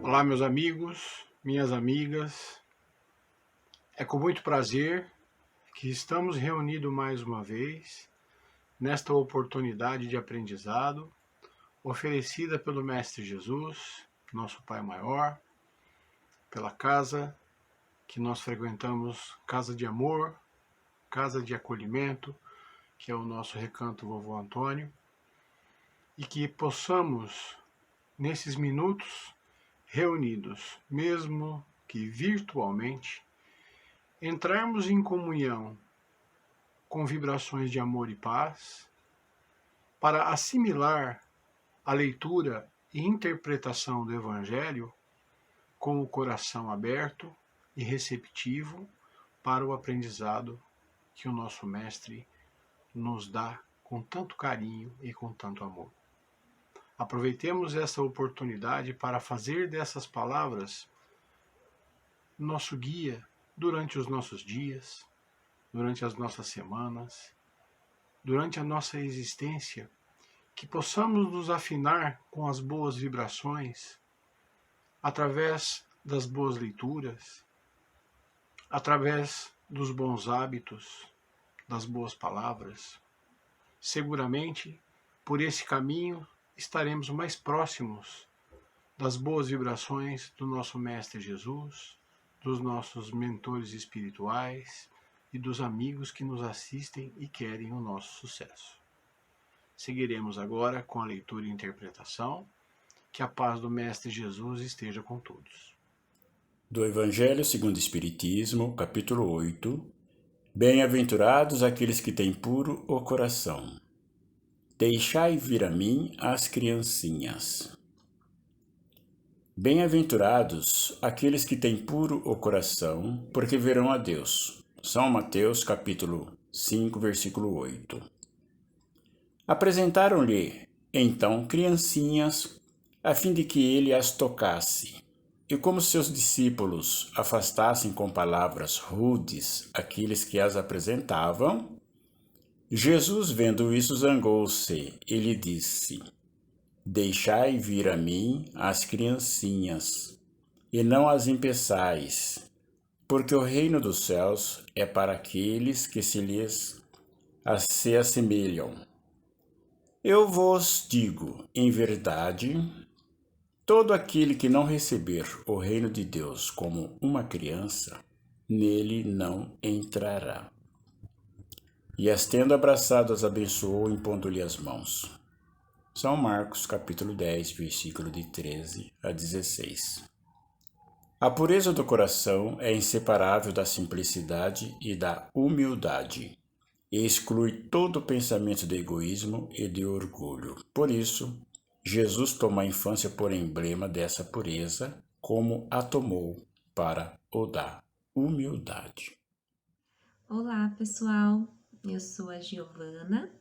Olá, meus amigos, minhas amigas. É com muito prazer que estamos reunidos mais uma vez nesta oportunidade de aprendizado oferecida pelo Mestre Jesus, nosso Pai Maior, pela casa que nós frequentamos, casa de amor, casa de acolhimento, que é o nosso Recanto Vovô Antônio, e que possamos, nesses minutos reunidos, mesmo que virtualmente, entrarmos em comunhão com vibrações de amor e paz para assimilar a leitura e interpretação do Evangelho com o coração aberto e receptivo para o aprendizado que o nosso Mestre nos dá com tanto carinho e com tanto amor. Aproveitemos essa oportunidade para fazer dessas palavras nosso guia durante os nossos dias, durante as nossas semanas, durante a nossa existência, que possamos nos afinar com as boas vibrações, através das boas leituras, através dos bons hábitos, das boas palavras. Seguramente, por esse caminho, estaremos mais próximos das boas vibrações do nosso Mestre Jesus, dos nossos mentores espirituais e dos amigos que nos assistem e querem o nosso sucesso. Seguiremos agora com a leitura e interpretação. Que a paz do Mestre Jesus esteja com todos. Do Evangelho segundo o Espiritismo, capítulo 8. Bem-aventurados aqueles que têm puro o coração. Deixai vir a mim as criancinhas. Bem-aventurados aqueles que têm puro o coração, porque verão a Deus. São Mateus, capítulo 5, versículo 8. Apresentaram-lhe, então, criancinhas, a fim de que ele as tocasse. E como seus discípulos afastassem com palavras rudes aqueles que as apresentavam, Jesus, vendo isso, zangou-se e lhe disse: Deixai vir a mim as criancinhas, e não as impeçais, porque o reino dos céus é para aqueles que se assemelham. Eu vos digo, em verdade, todo aquele que não receber o reino de Deus como uma criança, nele não entrará. E as tendo abraçado, as abençoou, impondo-lhe as mãos. São Marcos, capítulo 10, versículo de 13 a 16. A pureza do coração é inseparável da simplicidade e da humildade, e exclui todo pensamento de egoísmo e de orgulho. Por isso, Jesus toma a infância por emblema dessa pureza, como a tomou para o da humildade. Olá, pessoal! Eu sou a Giovana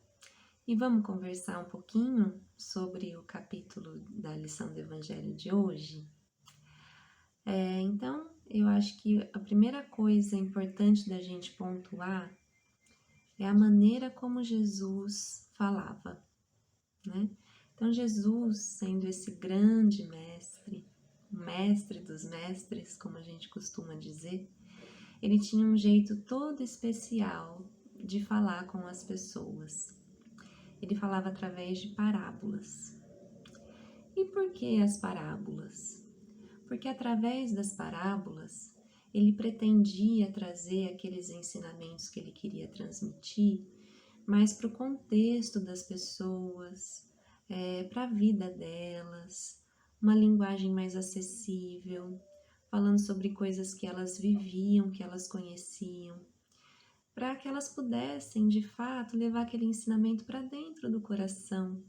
e vamos conversar um pouquinho sobre o capítulo da lição do Evangelho de hoje. Então, eu acho que a primeira coisa importante da gente pontuar é a maneira como Jesus falava, né? Então, Jesus, sendo esse grande mestre, o mestre dos mestres, como a gente costuma dizer, ele tinha um jeito todo especial de falar com as pessoas. Ele falava através de parábolas. E por que as parábolas? Porque através das parábolas ele pretendia trazer aqueles ensinamentos que ele queria transmitir, mas para o contexto das pessoas, para a vida delas, uma linguagem mais acessível, falando sobre coisas que elas viviam, que elas conheciam, para que elas pudessem, de fato, levar aquele ensinamento para dentro do coração,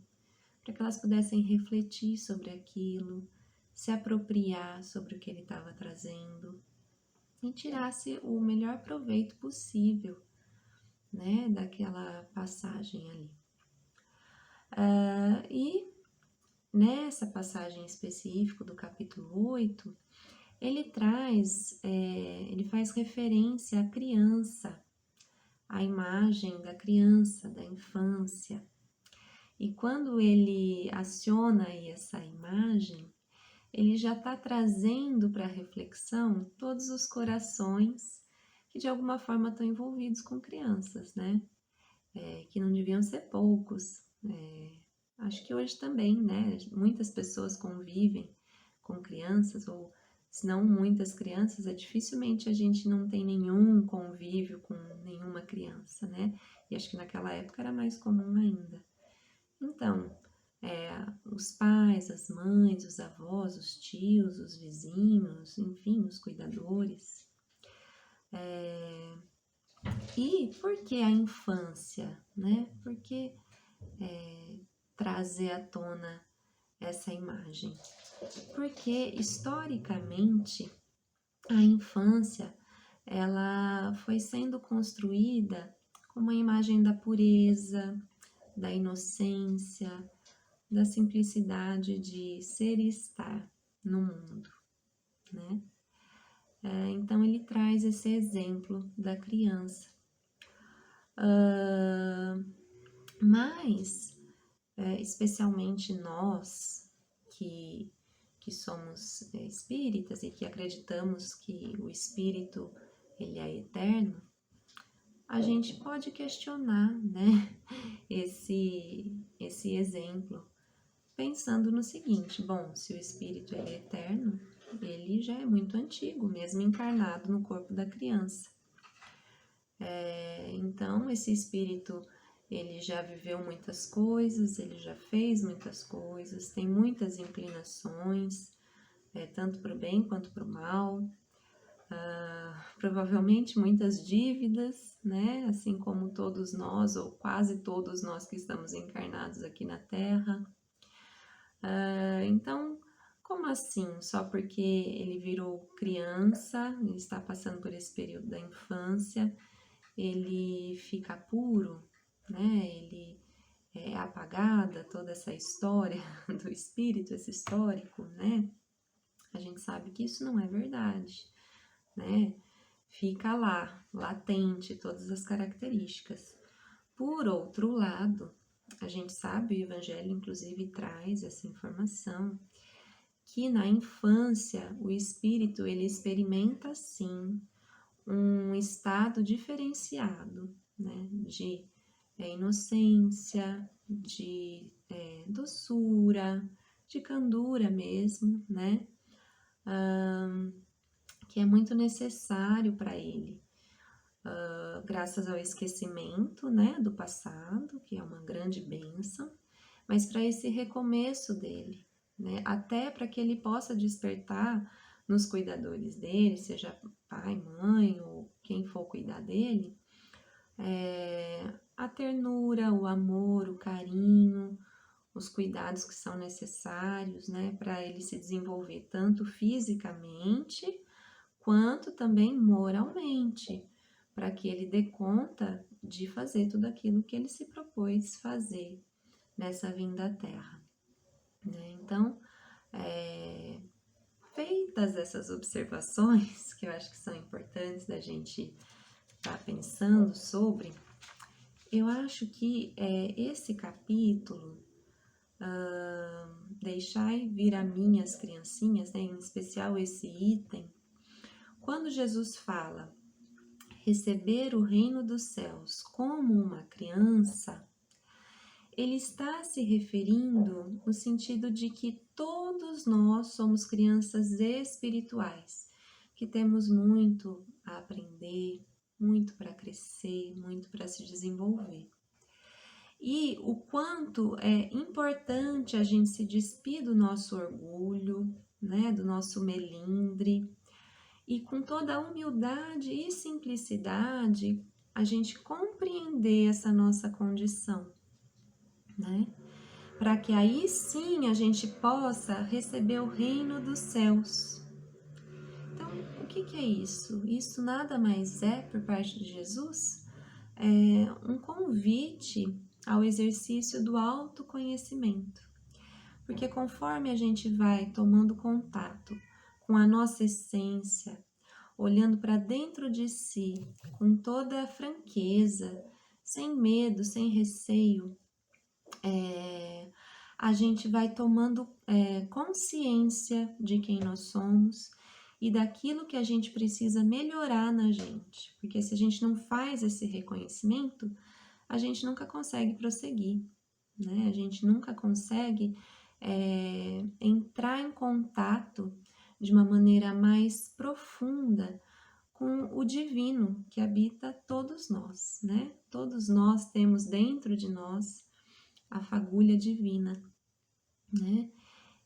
para que elas pudessem refletir sobre aquilo, se apropriar sobre o que ele estava trazendo e tirasse o melhor proveito possível, né, daquela passagem ali. E nessa passagem específica do capítulo 8, ele faz referência à criança, à imagem da criança, da infância. E quando ele aciona aí essa imagem, ele já está trazendo para reflexão todos os corações que de alguma forma estão envolvidos com crianças, né? Que não deviam ser poucos. Acho que hoje também, né? Muitas pessoas convivem com crianças, ou se não muitas crianças, dificilmente a gente não tem nenhum convívio com nenhuma criança, né? E acho que naquela época era mais comum ainda. Então, os pais, as mães, os avós, os tios, os vizinhos, enfim, os cuidadores. E por que a infância, né? Por que trazer à tona essa imagem? Porque, historicamente, a infância, ela foi sendo construída como a imagem da pureza, da inocência, da simplicidade de ser e estar no mundo, né? Então, ele traz esse exemplo da criança. Mas, especialmente nós que somos espíritas e que acreditamos que o espírito ele é eterno, a gente pode questionar, né, esse exemplo, pensando no seguinte: bom, se o espírito ele é eterno, ele já é muito antigo, mesmo encarnado no corpo da criança. Então, esse espírito, ele já viveu muitas coisas, ele já fez muitas coisas, tem muitas inclinações, tanto para o bem quanto para o mal, provavelmente muitas dívidas, né? Assim como todos nós, ou quase todos nós que estamos encarnados aqui na Terra. Então, como assim? Só porque ele virou criança, ele está passando por esse período da infância, ele fica puro, né? Ele é apagada toda essa história do espírito, esse histórico, né? A gente sabe que isso não é verdade, né? Fica lá, latente, todas as características. Por outro lado, a gente sabe, o Evangelho inclusive traz essa informação, que na infância o espírito ele experimenta sim um estado diferenciado, né, de inocência, de doçura, de candura mesmo, né, que é muito necessário para ele, graças ao esquecimento, né, do passado, que é uma grande bênção, mas para esse recomeço dele, né, até para que ele possa despertar nos cuidadores dele, seja pai, mãe ou quem for cuidar dele, a ternura, o amor, o carinho, os cuidados que são necessários, né, para ele se desenvolver tanto fisicamente quanto também moralmente, para que ele dê conta de fazer tudo aquilo que ele se propôs fazer nessa vinda à Terra, né? Então, feitas essas observações, que eu acho que são importantes da gente estar pensando sobre, eu acho que esse capítulo, Deixai vir a mim as criancinhas, né, em especial esse item, quando Jesus fala receber o reino dos céus como uma criança, ele está se referindo no sentido de que todos nós somos crianças espirituais, que temos muito a aprender, muito para crescer, muito para se desenvolver. E o quanto é importante a gente se despir do nosso orgulho, né, do nosso melindre, e com toda a humildade e simplicidade, a gente compreender essa nossa condição, né? Para que aí sim a gente possa receber o reino dos céus. Então, o que é isso? Isso nada mais é, por parte de Jesus, um convite ao exercício do autoconhecimento. Porque conforme a gente vai tomando contato com a nossa essência, olhando para dentro de si, com toda a franqueza, sem medo, sem receio, a gente vai tomando consciência de quem nós somos e daquilo que a gente precisa melhorar na gente. Porque se a gente não faz esse reconhecimento, a gente nunca consegue prosseguir, né? A gente nunca consegue entrar em contato de uma maneira mais profunda com o divino que habita todos nós, né? Todos nós temos dentro de nós a fagulha divina, né?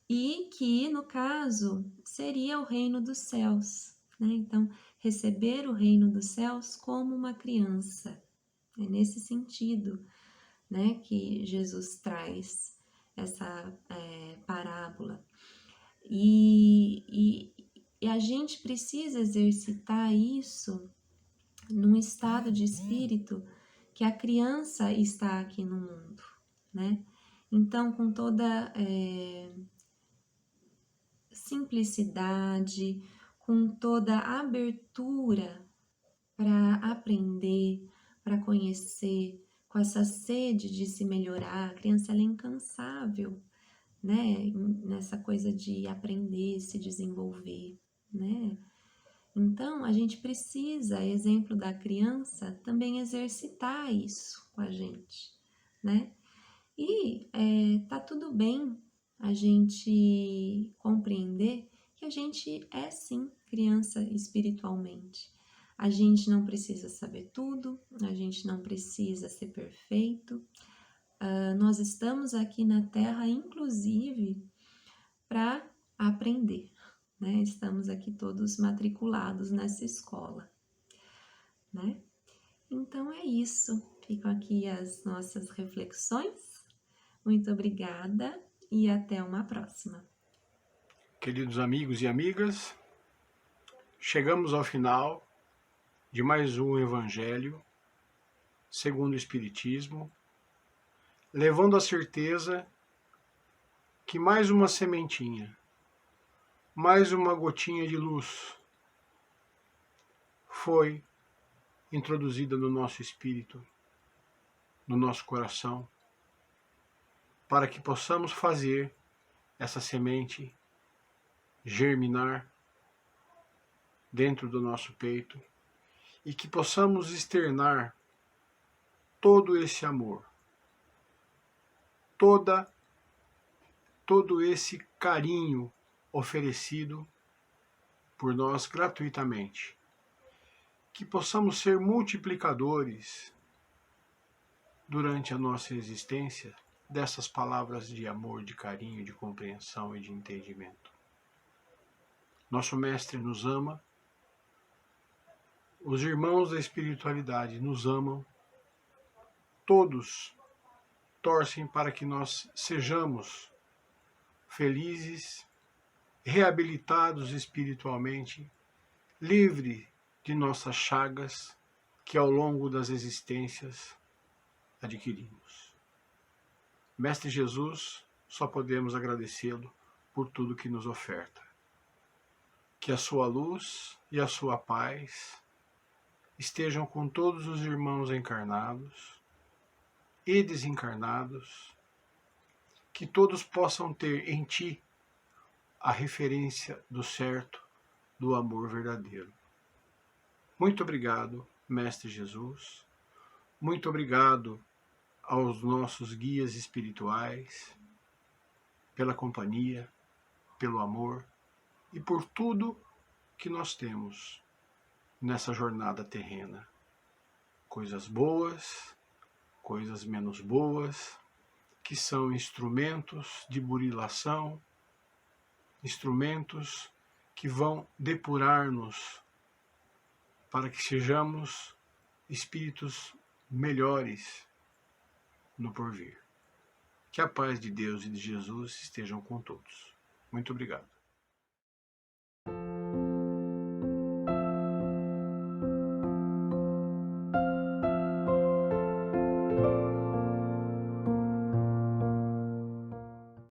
E que, no caso, seria o reino dos céus, né? Então, receber o reino dos céus como uma criança, é nesse sentido, né, que Jesus traz essa parábola. E a gente precisa exercitar isso num estado de espírito que a criança está aqui no mundo, né? Então, com toda simplicidade, com toda abertura para aprender, para conhecer, com essa sede de se melhorar. A criança ela é incansável, né? Nessa coisa de aprender, se desenvolver, né? Então, a gente precisa, exemplo da criança, também exercitar isso com a gente, né? E tá tudo bem a gente compreender que a gente é sim criança espiritualmente. A gente não precisa saber tudo, a gente não precisa ser perfeito. Nós estamos aqui na Terra, inclusive, para aprender, né? Estamos aqui todos matriculados nessa escola, né? Então é isso. Ficam aqui as nossas reflexões. Muito obrigada e até uma próxima. Queridos amigos e amigas, chegamos ao final de mais um Evangelho segundo o Espiritismo, levando a certeza que mais uma sementinha, mais uma gotinha de luz foi introduzida no nosso espírito, no nosso coração, para que possamos fazer essa semente germinar dentro do nosso peito e que possamos externar todo esse amor, todo esse carinho oferecido por nós gratuitamente. Que possamos ser multiplicadores durante a nossa existência dessas palavras de amor, de carinho, de compreensão e de entendimento. Nosso Mestre nos ama, os irmãos da espiritualidade nos amam, todos torcem para que nós sejamos felizes, reabilitados espiritualmente, livres de nossas chagas que ao longo das existências adquirimos. Mestre Jesus, só podemos agradecê-lo por tudo que nos oferta. Que a sua luz e a sua paz estejam com todos os irmãos encarnados e desencarnados, que todos possam ter em ti a referência do certo, do amor verdadeiro. Muito obrigado, Mestre Jesus. Muito obrigado aos nossos guias espirituais, pela companhia, pelo amor e por tudo que nós temos nessa jornada terrena. Coisas boas, coisas menos boas, que são instrumentos de burilação, instrumentos que vão depurar-nos para que sejamos espíritos melhores no porvir. Que a paz de Deus e de Jesus estejam com todos. Muito obrigado.